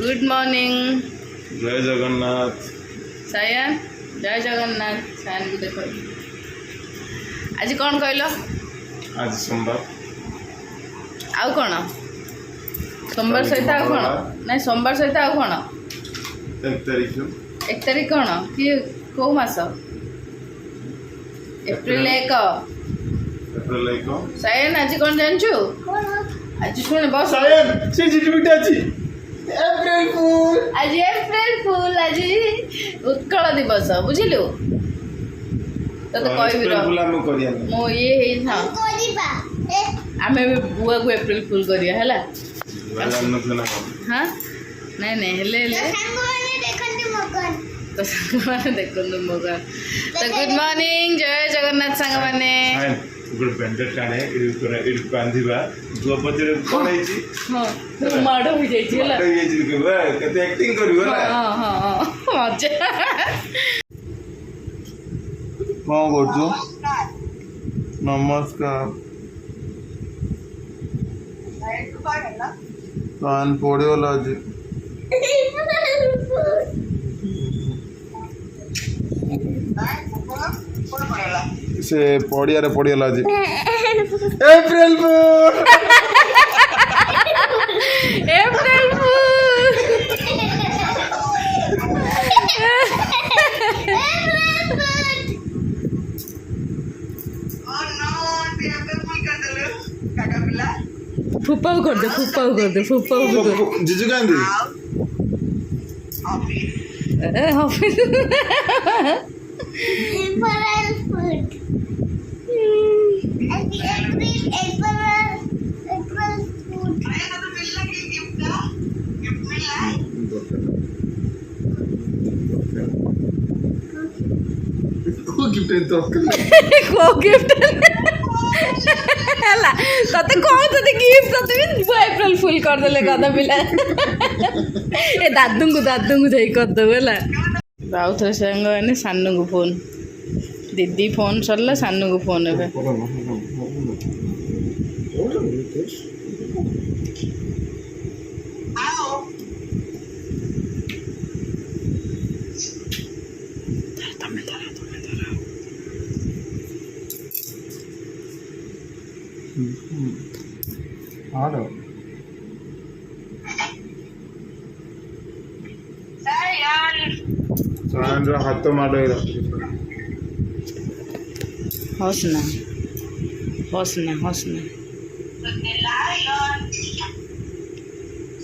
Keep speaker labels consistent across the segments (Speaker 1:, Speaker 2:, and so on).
Speaker 1: Good morning.
Speaker 2: जय जगन्नाथ।
Speaker 1: सायन जय जगन्नाथ। सायन को देखो आज कौन कहल
Speaker 2: आज सोमवार
Speaker 1: आउ कौन सोमवार सहित आउ कौन ना सोमवार सहित आउ कौन
Speaker 2: 1
Speaker 1: तारीख कौन कि कौ मास एप्रिल 1 सायन आज कौन जानछु आज सुन बस
Speaker 2: सायन से जिजिबिटी अछि एप्रिल फूल
Speaker 1: आज उत्कल दिवस बुझिलु तो कहबी मो ये आम बुआ को एप्रिल फुल करिया है हाँ नहीं नहीं हेले तो सांग देखो मगन तो गुड मॉर्निंग जय जगन्नाथ सांग माने
Speaker 2: बेंडेड काने बांधिबा द्रौपदी कोन हेची
Speaker 1: हां माडो हो जाई छी हला
Speaker 2: केते एक्टिंग करियो ना
Speaker 1: हां हां मजा
Speaker 2: कौन करछु नमस्कार कान पड़ेला जी से पड़िया पड़ेला जी एप्रिल फूल
Speaker 1: एप्रिल फूफाऊ कर दे
Speaker 2: जीजू गांधी
Speaker 1: ऑफिस गिफ्ट ହେଲା ତତେ କହୁଥିଲି ଗିଫ୍ଟ ତତେ ବି ଏପ୍ରିଲ ଫୁଲ କରିଦେଲେ କଥା ପିଲା ଏ ଦାଦୁଙ୍କୁ ଯାଇ କରିଦେବୁ ହେଲା ଆଉ ଥରେ ସାଙ୍ଗ ମାନେ ସାନକୁ ଫୋନ୍ ଦିଦି ଫୋନ୍ ସରିଲା ସାନକୁ ଫୋନ୍ ଏବେ
Speaker 2: सायन हाथ माड़
Speaker 1: हंसना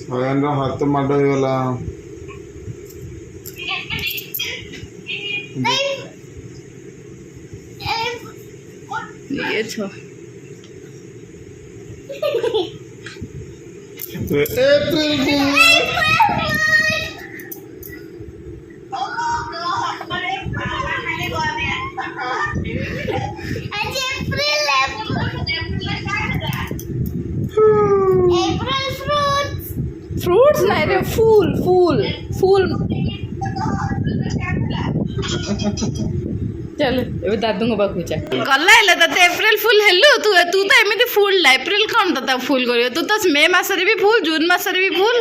Speaker 2: सायन हाथ माड़ गला
Speaker 1: ये छो
Speaker 2: एप्रिल
Speaker 1: फ्रूट्स नहीं रे फूल चल ए दादू को पाखु जा गला हेले तते एप्रिल फुल हेलु तू तो एमिति फुल ना एप्रिल कौन तता फुल करियो तू तो मे मासरे भी फुल जून मासरे भी फुल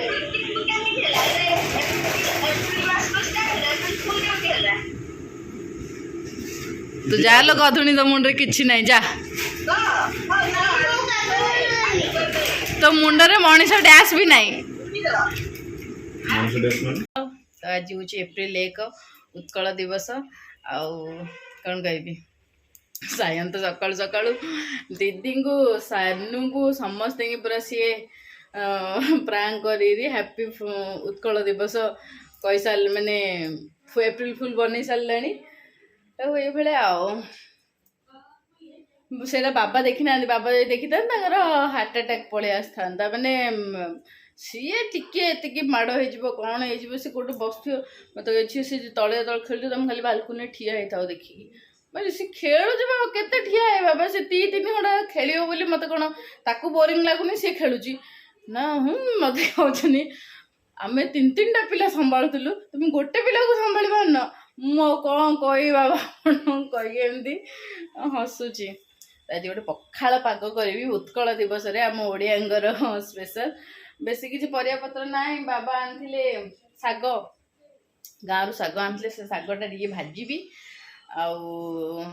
Speaker 1: तू जा लो गधुणी तो मुंडे किछि नहीं जा तो मुंडरे मनीष डैश भी नहीं तो आज हूँ एप्रिल 1 उत्कल दिवस आउ कौन कहबी सायन तो सकाळु सकाळु दीदी को सानू को समस्त पूरा सी प्रांक करी हैप्पी उत्कल दिवस कही सार मैंने एप्रिल फुल बन सारे तो ये भाई आटा बाबा देखी ना बाबा देखी था हार्ट अटैक पलि आसता मैंने सी टी माड़ हो कौन हो सी कौट बस मत सी तले तले खेल तुम खाली बालकुनी ठिया होता देखिकी मैं सी खेलु के ठिया है बाबा से 3 घंटा खेल बोली मत कौन ताकू बोरिंग लगुनि सी खेलुची ना मत कहते आम 3-3टा पिला संभालुलु तुम गोटे पिला को संभाल पारन मु कौन कही बाबा कही एमती हसुची ଆଜି ଗୋଟେ ପଖାଳ ପାଗ କରିବି ଉତ୍କଳ ଦିବସରେ ଆମ ଓଡ଼ିଆଙ୍କର ସ୍ପେଶାଲ। ବେଶୀ କିଛି ପରିବା ପତ୍ର ନାହିଁ, ବାବା ଆଣିଥିଲେ ଶାଗ, ଗାଁରୁ ଶାଗ ଆଣିଥିଲେ, ସେ ଶାଗଟା ଟିକେ ଭାଜିବି, ଆଉ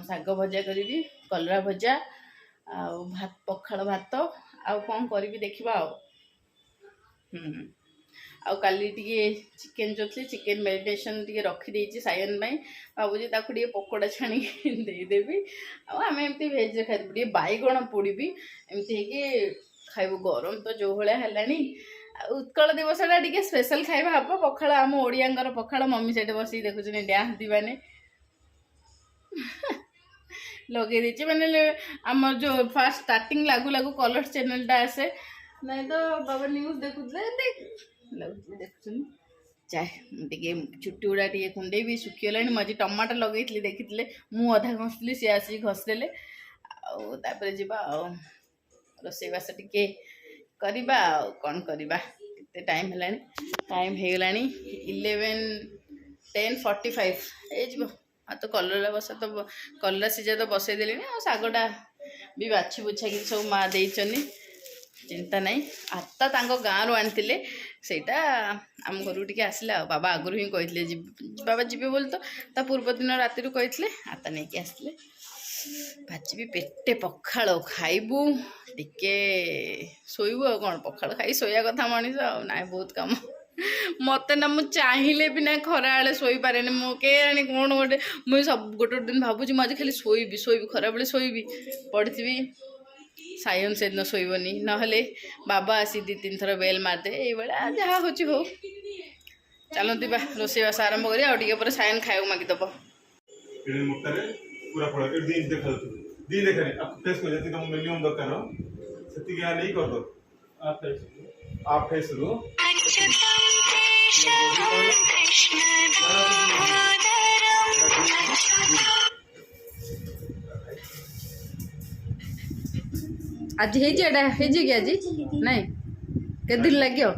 Speaker 1: ଶାଗ ଭଜା କରିବି, କଲରା ଭଜା, ଆଉ ପଖାଳ ଭାତ, ଆଉ କ'ଣ କରିବି ଦେଖିବା ଆଉ। ଆଉ କାଲି ଟିକେ ଚିକେନ୍ ଯୋଉଥିଲି, ଚିକେନ୍ ମ୍ୟାରିନେସନ୍ ଟିକେ ରଖିଦେଇଛି ସାୟନ ପାଇଁ, ଭାବୁଛି ତାକୁ ଟିକେ ପକୋଡ଼ା ଛାଣିକି ଦେଇଦେବି। ଆଉ ଆମେ ଏମିତି ଭେଜ୍ରେ ଖାଇଦେବୁ, ଟିକେ ବାଇଗଣ ପୋଡ଼ିବି, ଏମିତି ହେଇକି ଖାଇବୁ। ଗରମ ତ ଯେଉଁ ଭଳିଆ ହେଲାଣି, ଆଉ ଉତ୍କଳ ଦିବସଟା ଟିକେ ସ୍ପେଶାଲ ଖାଇବା ହେବ। ପଖାଳ ଆମ ଓଡ଼ିଆଙ୍କର ପଖାଳ। ମମି ସେଇଠି ବସିକି ଦେଖୁଛନ୍ତି ଡ୍ୟାନ୍ସ ଦିବାନେ ଲଗେଇ ଦେଇଛି, ମାନେ ଆମର ଯେଉଁ ଫାର୍ଷ୍ଟ ଷ୍ଟାର୍ଟିଂ ଲାଗୁ ଲାଗୁ କଲର୍ସ ଚ୍ୟାନେଲଟା ଆସେ, ନାଇଁ ତ ବାବା ନ୍ୟୁଜ୍ ଦେଖୁଥିଲେ ଏମିତି ଲାଗୁଥିଲେ, ଦେଖୁଛନ୍ତି। ଚାଏ ଟିକେ ଚୁଟି ଗୁଡ଼ା ଟିକେ କୁଣ୍ଡେଇବି, ଶୁଖିଗଲାଣି। ମୁଁ ଆଜି ଟମାଟୋ ଲଗେଇଥିଲି, ଦେଖିଥିଲେ, ମୁଁ ଅଧା ଘଷିଥିଲି, ସିଏ ଆସିକି ଘଷିଦେଲେ। ଆଉ ତାପରେ ଯିବା ଆଉ ରୋଷେଇବାସ ଟିକେ କରିବା। ଆଉ କ'ଣ କରିବା, କେତେ ଟାଇମ୍ ହେଲାଣି, ଟାଇମ୍ ହେଇଗଲାଣି 10:45 ହେଇଯିବ। ଆଉ ତ କଲରା ସିଝା ତ ବସେଇ ଦେଲିଣି, ଆଉ ଶାଗଟା ବି ବାଛି ବୁଛାକି ସବୁ ମା' ଦେଇଛନ୍ତି, ଚିନ୍ତା ନାହିଁ। ଆତା ତାଙ୍କ ଗାଁରୁ ଆଣିଥିଲେ, ସେଇଟା ଆମ ଘରକୁ ଟିକେ ଆସିଲା। ଆଉ ବାବା ଆଗରୁ ହିଁ କହିଥିଲେ, ବାବା ଯିବେ ବୋଲି, ତ ତା ପୂର୍ବ ଦିନ ରାତିରୁ କହିଥିଲେ, ଆତା ନେଇକି ଆସିଥିଲେ। ଭାଜିବି ପେଟେ ପଖାଳ ଖାଇବୁ, ଟିକେ ଶୋଇବୁ। ଆଉ କ'ଣ, ପଖାଳ ଖାଇ ଶୋଇବା କଥା ମଣିଷ, ଆଉ ନାହିଁ ବହୁତ କାମ। ମୋତେ ନା, ମୁଁ ଚାହିଁଲେ ବି ନା ଖରାବେଳେ ଶୋଇପାରେନି। ମୁଁ କେଜାଣି କ'ଣ ଗୋଟେ, ମୁଁ ଗୋଟେ ଦିନ ଭାବୁଛି ମୁଁ ଆଜି ଖାଲି ଶୋଇବି, ଖରାବେଳେ ଶୋଇବି, ପଡ଼ିଥିବି। ସାୟନ ସେଦିନ ଶୋଇବନି, ନହେଲେ ବାବା ଆସି 2-3 ଥର ବେଲ୍ ମାରିଦେବେ। ଏଇଭଳିଆ ଯାହା ହେଉଛି ହଉ। ଚାଲନ୍ତୁ ବା ରୋଷେଇବାସ ଆରମ୍ଭ କରି, ଆଉ ଟିକେ ପରେ ସାୟନ ଖାଇବାକୁ ମାଗିଦେବ।
Speaker 2: पूरा पड़ा दी देखा दी देखा आप फेस को जति तुम मिनिमम दरकार सेति के नहीं कर दो आप फेस रो
Speaker 1: आज हे जेडा हे जे आज नहीं के दिन लगियो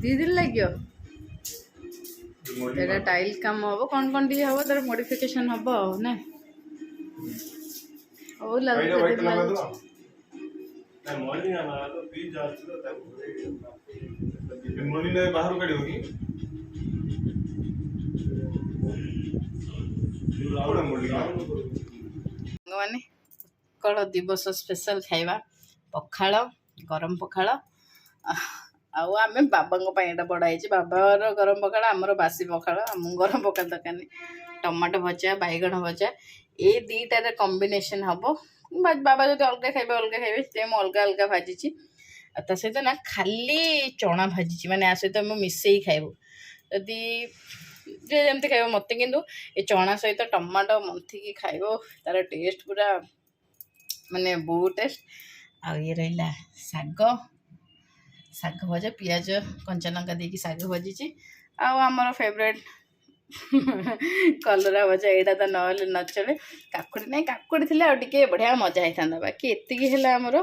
Speaker 1: 2 दिन लगियो तेरा टाइल काम हम कौन कौन टी हम तर मॉडिफिकेशन हम ना ओ
Speaker 2: बाहर काढ़
Speaker 1: माने उत्कल दिवस स्पेशल खाइबा पखाल गरम पखाल आउ आम बाबा बड़ाई बाबार गरम पखाल आमर बासी पखाल आम गरम पखाल दरकार नहीं टमाटो भजा बैगण भजा ये दुईटार कॉम्बिनेशन हम बाबा जो अलग खाइबे मुझे अलग अलग भाजी ता सहित ना खाली चना भाजी माने आ सहित मिसई खाइबू जदि जमी खाइब मत कि ये चना सहित टमाटो मंथिकी खाइब तार टेस्ट पूरा माने बहुत टेस्ट आ ये रहा शाग शाग भजा पियाज कंचा लंका देकी शाग भाजी आमर फेवरेट कलरा भजा यहाँ तो नहले न चले काकुड़ी नहीं काकुड़ी थी टे बढ़िया मजा होता बाकी एतिकी है आमर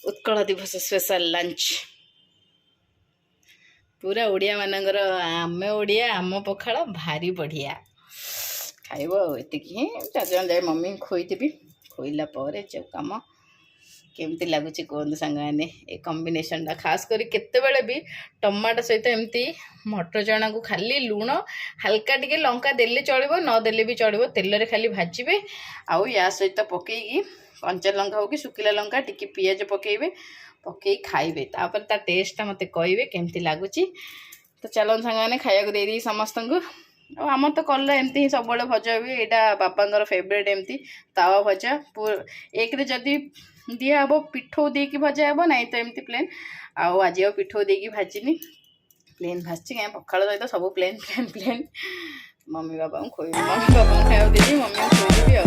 Speaker 1: उत्कल दिवस स्पेशल लंच पूरा ओडिया मानकर आम ओडिया आम पखाल भारी बढ़िया खाइब एतिकी ही 4 जन जाए मम्मी खोईदेवी खोईला जो कम केमती लगुच कहतु सांग मैंने ये कॉम्बिनेशन टा खास करी केतेबेले भी टमाटो सहित एमती मटर चना को खाली लुण हल्का टिके लंका देले चलिबो न देले भी चलिबो तेल रे खाली भाजिबे आउ या सहित पकेई कंचा लंका हो कि सुखिला लंका टिके पियाज पकेइबे पकई खाइबे तापर ता टेस्ट मते कहबे केमती लगुच तो चलो सांग मैंने खाया को दे दी समस्त को आम तो कलरा एमती ही सब भजा हुए यहाँ बापांर फेवरेट एमती तावा भजा एक जदि दिया हम पिठो देकी भजा हे ना तो एमती प्लेन आज पिठो देकी भाजिनी प्लेन भाजी क्या पखाल सहित सब प्लेन प्लेन प्लेन मम्मी बाबा को खोई मम्मी बाबा खाया देवी मम्मी को खोईदेवी आ